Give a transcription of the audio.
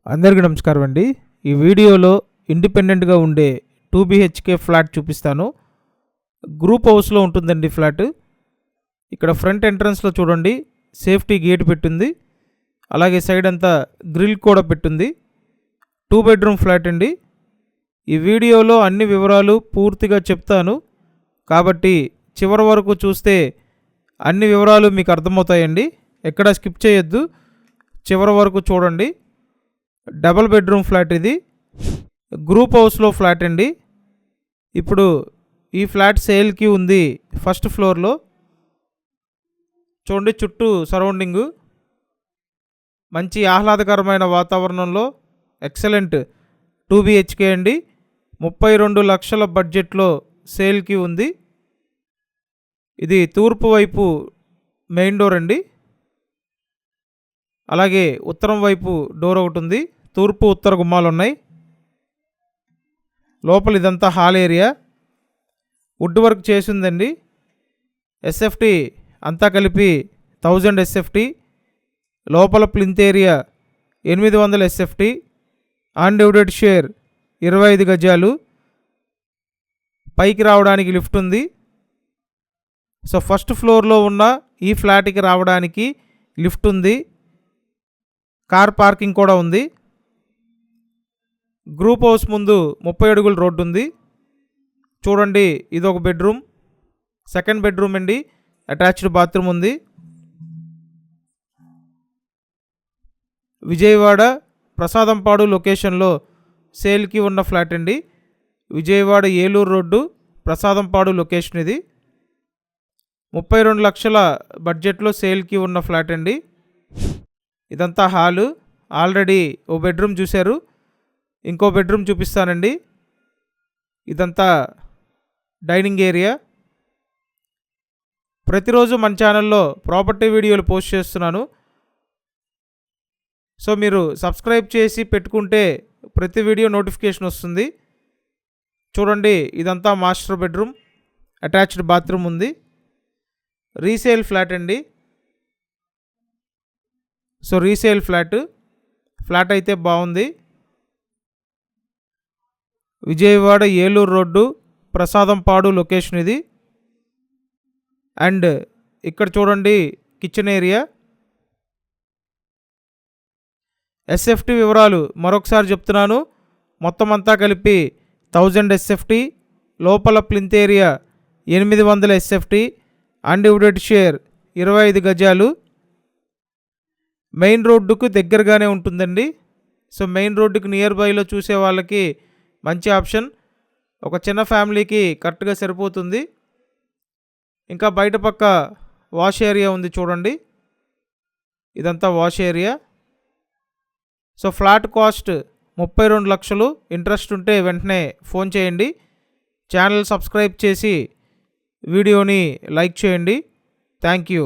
అందరికీ నమస్కారం అండి. ఈ వీడియోలో ఇండిపెండెంట్గా ఉండే 2 BHK ఫ్లాట్ చూపిస్తాను. గ్రూప్ హౌస్లో ఉంటుందండి ఫ్లాట్. ఇక్కడ ఫ్రంట్ ఎంట్రన్స్లో చూడండి సేఫ్టీ గేట్ పెట్టింది. అలాగే సైడ్ అంతా గ్రిల్ కూడా పెట్టింది. 2 బెడ్రూమ్ ఫ్లాట్ అండి. ఈ వీడియోలో అన్ని వివరాలు పూర్తిగా చెప్తాను కాబట్టి చివరి వరకు చూస్తే అన్ని వివరాలు మీకు అర్థమవుతాయండి. ఎక్కడ స్కిప్ చేయొద్దు, చివరి వరకు చూడండి. డబుల్ బెడ్రూమ్ ఫ్లాట్ ఇది. గ్రూప్ హౌస్లో ఫ్లాట్ అండి. ఇప్పుడు ఈ ఫ్లాట్ సేల్కి ఉంది ఫస్ట్ ఫ్లోర్లో. చూడండి చుట్టూ సరౌండింగు మంచి ఆహ్లాదకరమైన వాతావరణంలో ఎక్సలెంట్ 2 BHK అండి. 32 లక్షల బడ్జెట్లో సేల్కి ఉంది. ఇది తూర్పు వైపు మెయిన్ డోర్ అండి. అలాగే ఉత్తరం వైపు డోర్ ఒకటి ఉంది. తూర్పు ఉత్తర గుమ్మాలు ఉన్నాయి. లోపల ఇదంతా హాల్ ఏరియా. వుడ్ వర్క్ చేసిందండి. SFT అంతా కలిపి 1000 SFT. లోపల plinth area 800 SFT. Undivided share 25 గజాలు. పైకి రావడానికి లిఫ్ట్ ఉంది. సో ఫస్ట్ ఫ్లోర్లో ఉన్న ఈ ఫ్లాట్కి రావడానికి లిఫ్ట్ ఉంది. కార్ పార్కింగ్ కూడా ఉంది. గ్రూప్ హౌస్ ముందు 30 అడుగుల రోడ్డు ఉంది. చూడండి ఇది ఒక బెడ్రూమ్, సెకండ్ బెడ్రూమ్ అండి. అటాచ్డ్ బాత్రూమ్ ఉంది. విజయవాడ ప్రసాదంపాడు లొకేషన్లో సేల్కి ఉన్న ఫ్లాట్ అండి. విజయవాడ ఏలూరు రోడ్డు ప్రసాదంపాడు లొకేషన్ ఇది. 32 లక్షల బడ్జెట్లో సేల్కి ఉన్న ఫ్లాట్ అండి. ఇదంతా హాలు. ఆల్రెడీ ఓ బెడ్రూమ్ చూశారు, ఇంకో బెడ్రూమ్ చూపిస్తానండి. ఇదంతా డైనింగ్ ఏరియా. ప్రతిరోజు మన ఛానల్లో ప్రాపర్టీ వీడియోలు పోస్ట్ చేస్తున్నాను. సో మీరు సబ్స్క్రైబ్ చేసి పెట్టుకుంటే ప్రతి వీడియో నోటిఫికేషన్ వస్తుంది. చూడండి ఇదంతా మాస్టర్ బెడ్రూమ్, అటాచ్డ్ బాత్రూమ్ ఉంది. రీసేల్ ఫ్లాట్ అండి. సో రీసేల్ ఫ్లాట్ అయితే బాగుంది. విజయవాడ ఏలూరు రోడ్డు ప్రసాదంపాడు లొకేషన్ ఇది. అండ్ ఇక్కడ చూడండి కిచెన్ ఏరియా. SFT వివరాలు మరొకసారి చెప్తున్నాను. మొత్తం అంతా కలిపి 1000 SFT. లోపల plinth area 800 SFT. Undivided share 25 గజాలు. మెయిన్ రోడ్డుకు దగ్గరగానే ఉంటుందండి. సో మెయిన్ రోడ్డుకు నియర్ బైలో చూసే వాళ్ళకి మంచి ఆప్షన్. ఒక చిన్న ఫ్యామిలీకి కరెక్ట్గా సరిపోతుంది. ఇంకా బయట పక్క వాష్ ఏరియా ఉంది చూడండి. ఇదంతా wash area. So flat cost 32 లక్షలు. ఇంట్రెస్ట్ ఉంటే వెంటనే ఫోన్ చేయండి. ఛానల్ సబ్స్క్రైబ్ చేసి వీడియోని లైక్ చేయండి. Thank you.